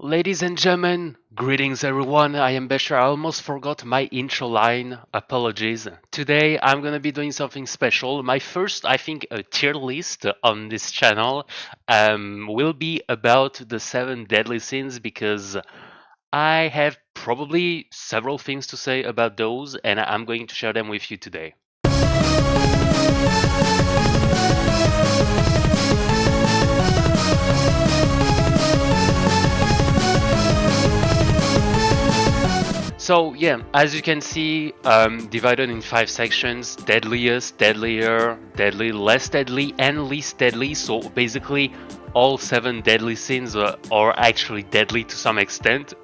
Ladies and gentlemen, greetings everyone. I am Bashteur. I almost forgot my intro line. Apologies. Today I'm gonna be doing something special. My first, I think, tier list on this channel will be about the 7 deadly sins because I have probably several things to say about those and I'm going to share them with you today. So yeah, as you can see, divided in 5 sections: deadliest, deadlier, deadly, less deadly, and least deadly. So basically, all 7 deadly sins are actually deadly to some extent.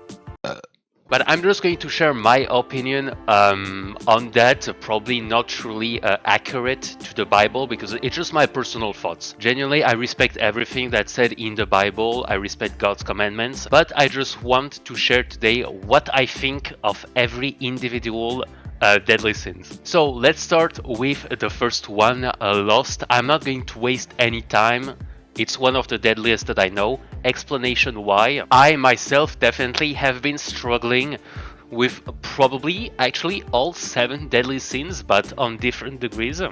But I'm just going to share my opinion on that, probably not truly accurate to the Bible because it's just my personal thoughts. Genuinely, I respect everything that's said in the Bible, I respect God's commandments, but I just want to share today what I think of every individual deadly sins. So let's start with the first one, lust. I'm not going to waste any time. It's one of the deadliest that I know. Explanation why. I myself definitely have been struggling with probably actually all 7 deadly sins, but on different degrees.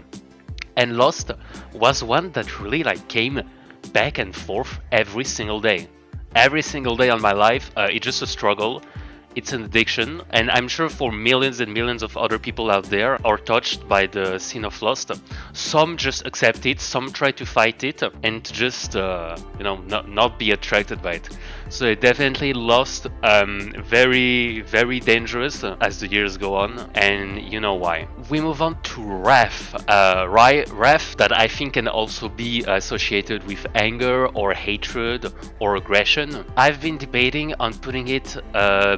And lust was one that really came back and forth every single day. Every single day on my life, it's just a struggle. It's an addiction, and I'm sure for millions and millions of other people out there are touched by the sin of lust. Some just accept it, some try to fight it, and just not be attracted by it. So it definitely lost very, very dangerous as the years go on, and you know why. We move on to wrath. Wrath that I think can also be associated with anger or hatred or aggression. I've been debating on putting it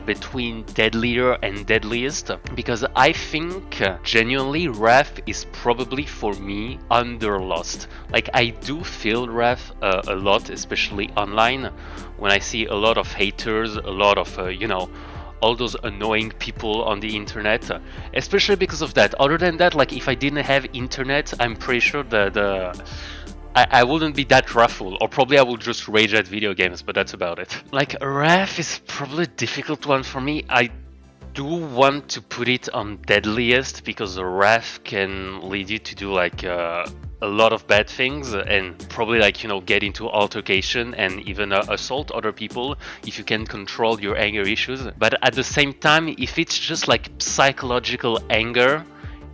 between deadlier and deadliest because I think genuinely wrath is probably for me under lust. I do feel wrath a lot, especially online, when I see a lot of haters, a lot of all those annoying people on the internet, especially because of that. Other than that, if I didn't have internet, I'm pretty sure that I wouldn't be that wrathful, or probably I would just rage at video games, but that's about it. Wrath is probably a difficult one for me. I do want to put it on deadliest because the wrath can lead you to do a lot of bad things and probably get into altercation and even assault other people if you can control your anger issues. But at the same time, if it's just psychological anger,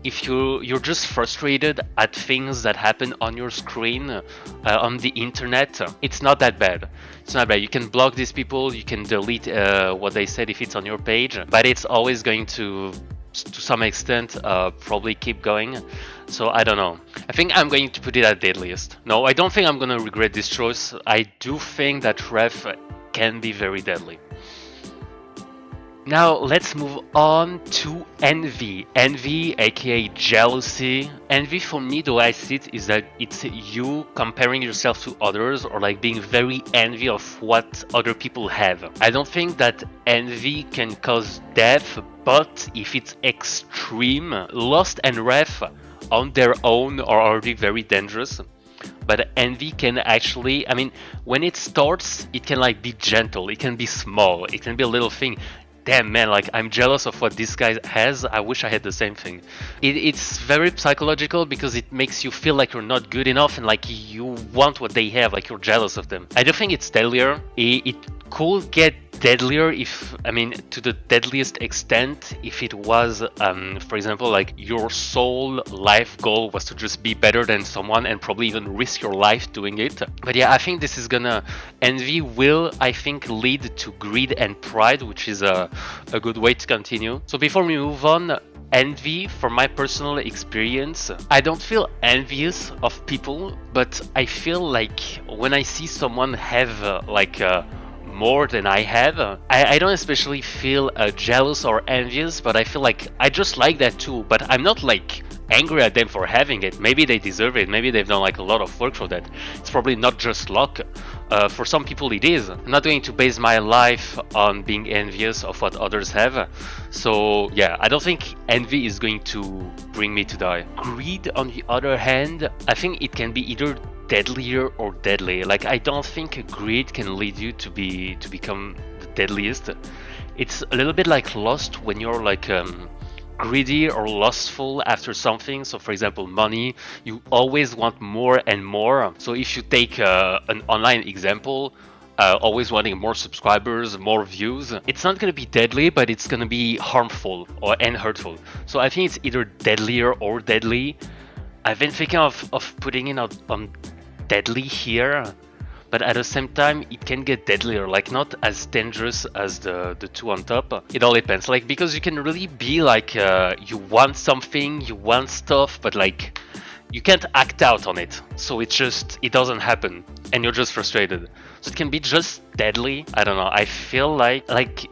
if you're just frustrated at things that happen on your screen, on the internet, it's not that bad. It's not bad. You can block these people, you can delete what they said if it's on your page, but it's always going to some extent probably keep going. So I don't know. I think I'm going to put it at deadliest. No, I don't think I'm gonna regret this choice. I do think that wrath can be very deadly. Now let's move on to envy. Envy, aka jealousy. Envy for me, the way I see it, is that it's you comparing yourself to others or being very envy of what other people have. I don't think that envy can cause death, but if it's extreme, lust and wrath on their own are already very dangerous. But envy can actually, when it starts, it can be gentle, it can be small, it can be a little thing. Damn man, I'm jealous of what this guy has, I wish I had the same thing. It's very psychological because it makes you feel like you're not good enough and you want what they have, you're jealous of them. I do think it's deadlier. It could get deadlier if, to the deadliest extent, if it was, for example, your sole life goal was to just be better than someone and probably even risk your life doing it. But yeah, I think this is envy will, I think, lead to greed and pride, which is a good way to continue. So before we move on, envy, from my personal experience, I don't feel envious of people, but I feel when I see someone have more than I have, I don't especially feel jealous or envious, but I feel I just like that too, but I'm not angry at them for having it. Maybe they deserve it, maybe they've done a lot of work for that. It's probably not just luck. For some people it is. I'm not going to base my life on being envious of what others have. So yeah, I don't think envy is going to bring me to die. Greed, on the other hand, I think it can be either deadlier or deadly. I don't think greed can lead you to become the deadliest. It's a little bit like Lost when you're like greedy or lustful after something. So for example, money, you always want more and more. So if you take an online example, always wanting more subscribers, more views, it's not going to be deadly, but it's going to be harmful and hurtful. So I think it's either deadlier or deadly. I've been thinking of putting it on deadly here, but at the same time it can get deadlier, like not as dangerous as the two on top. It all depends, like, because you can really be like you want something, you want stuff, but like you can't act out on it, so it doesn't happen and you're just frustrated. So it can be just deadly. I don't know, I feel like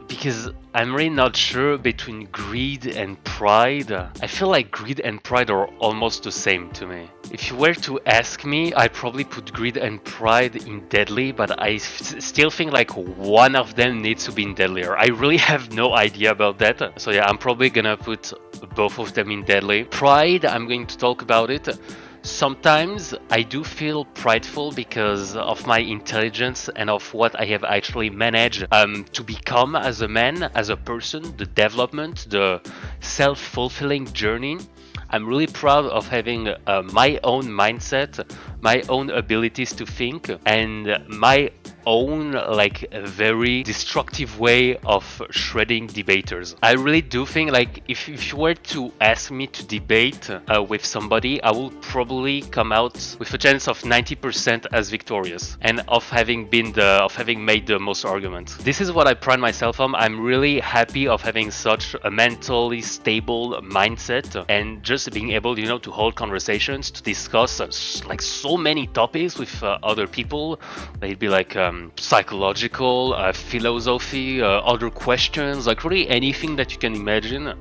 because I'm really not sure between greed and pride. I feel like greed and pride are almost the same to me. If you were to ask me, I'd probably put greed and pride in deadly, but I still think like one of them needs to be in deadlier. I really have no idea about that. So yeah, I'm probably gonna put both of them in deadly. Pride, I'm going to talk about it. Sometimes I do feel prideful because of my intelligence and of what I have actually managed to become as a man, as a person, the development, the self-fulfilling journey. I'm really proud of having my own mindset, my own abilities to think, and my own like a very destructive way of shredding debaters. I really do think like if you were to ask me to debate with somebody, I will probably come out with a chance of 90% as victorious and of having made the most arguments. This is what I pride myself on. I'm really happy of having such a mentally stable mindset and just being able, to hold conversations, to discuss like so many topics with other people. They'd be like psychological, philosophy, other questions, like really anything that you can imagine.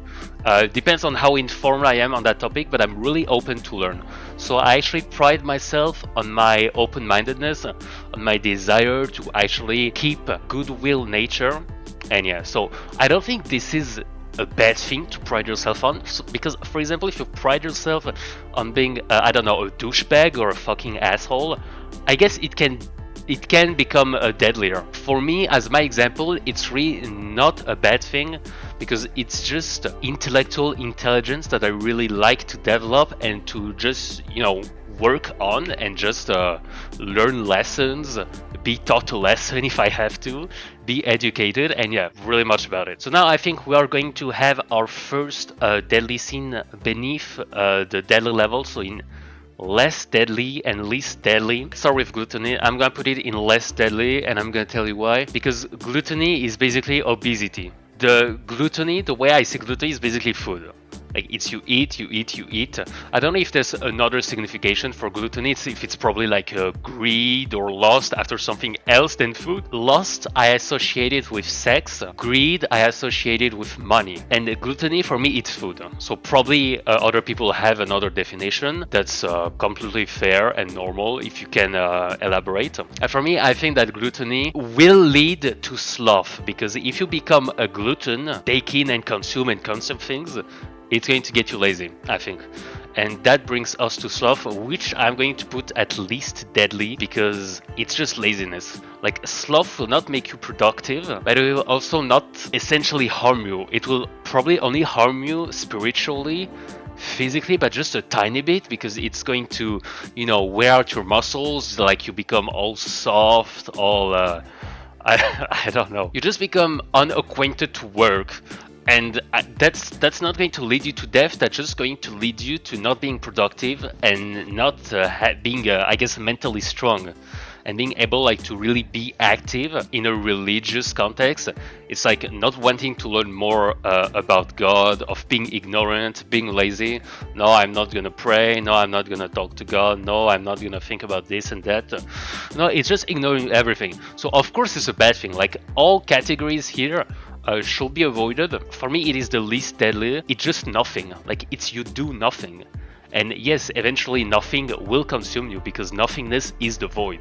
Depends on how informed I am on that topic, but I'm really open to learn. So I actually pride myself on my open-mindedness, on my desire to actually keep goodwill nature. And yeah, so I don't think this is a bad thing to pride yourself on, because for example, if you pride yourself on being a douchebag or a fucking asshole, I guess it can become deadlier. For me, as my example, it's really not a bad thing because it's just intellectual intelligence that I really like to develop and to just, work on and just learn lessons, be taught a lesson if I have to, be educated, and yeah, really much about it. So now I think we are going to have our first deadly scene beneath the deadly level, so in less deadly and least deadly. Start with gluttony. I'm gonna put it in less deadly, and I'm gonna tell you why. Because gluttony is basically obesity. The way I see gluttony is basically food. Like it's you eat. I don't know if there's another signification for gluttony. If it's probably like greed or lust after something else than food. Lust I associate it with sex. Greed I associate it with money. And gluttony for me it's food. So probably other people have another definition that's completely fair and normal if you can elaborate. And for me, I think that gluttony will lead to sloth, because if you become a glutton, take in and consume things, it's going to get you lazy, I think. And that brings us to sloth, which I'm going to put at least deadly, because it's just laziness. Like, sloth will not make you productive, but it will also not essentially harm you. It will probably only harm you spiritually, physically, but just a tiny bit, because it's going to, wear out your muscles, like you become all soft, all, I don't know. You just become unacquainted to work. And that's not going to lead you to death. That's just going to lead you to not being productive and not being, mentally strong, and being able to really be active in a religious context. It's like not wanting to learn more about God, of being ignorant, being lazy. No, I'm not gonna pray. No, I'm not gonna talk to God. No, I'm not gonna think about this and that. No, it's just ignoring everything. So of course it's a bad thing. Like all categories here should be avoided. For me, it is the least deadly. It's just nothing. Like it's you do nothing. And yes, eventually nothing will consume you, because nothingness is the void.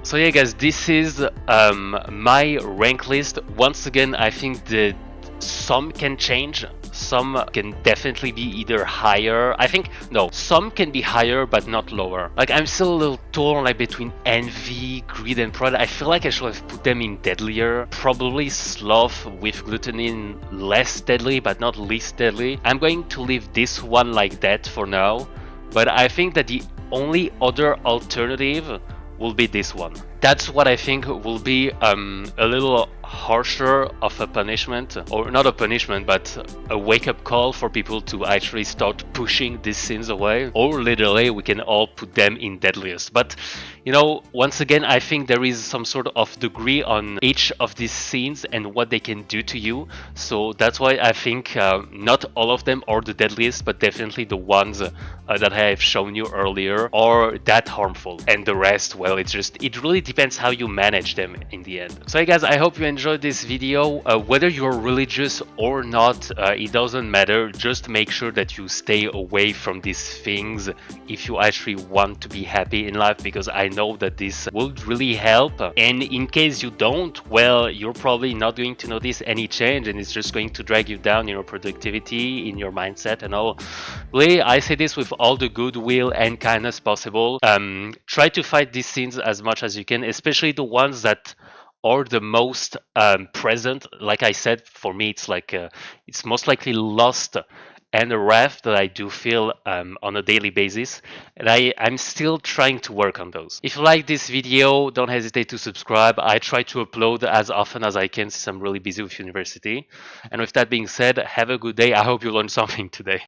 So yeah, guys, this is my rank list. Once again, I think that some can change, Some can definitely be either higher. I think, no, some can be higher but not lower. Like, I'm still a little torn, like, between envy, greed, and pride. I feel like I should have put them in deadlier. Probably Sloth with Gluttony in less deadly but not least deadly. I'm going to leave this one like that for now, but I think that the only other alternative will be this one. That's what I think will be a little harsher of a punishment, or not a punishment, but a wake-up call for people to actually start pushing these sins away, or literally we can all put them in deadliest. But you know, once again, I think there is some sort of degree on each of these sins and what they can do to you, so that's why I think not all of them are the deadliest, but definitely the ones that I have shown you earlier are that harmful, and the rest, well, it really depends how you manage them in the end. So hey guys, I hope you enjoyed this video. Whether you're religious or not, it doesn't matter. Just make sure that you stay away from these things if you actually want to be happy in life, because I know that this will really help. And in case you don't, well, you're probably not going to notice any change, and it's just going to drag you down in your productivity, in your mindset and all. Really, I say this with all the goodwill and kindness possible. Try to fight these sins as much as you can, especially the ones that are the most present. Like I said, for me, it's like it's most likely lust and wrath that I do feel on a daily basis, and I'm still trying to work on those. If you like this video, don't hesitate to subscribe. I try to upload as often as I can since I'm really busy with university. And with that being said, have a good day. I hope you learned something today.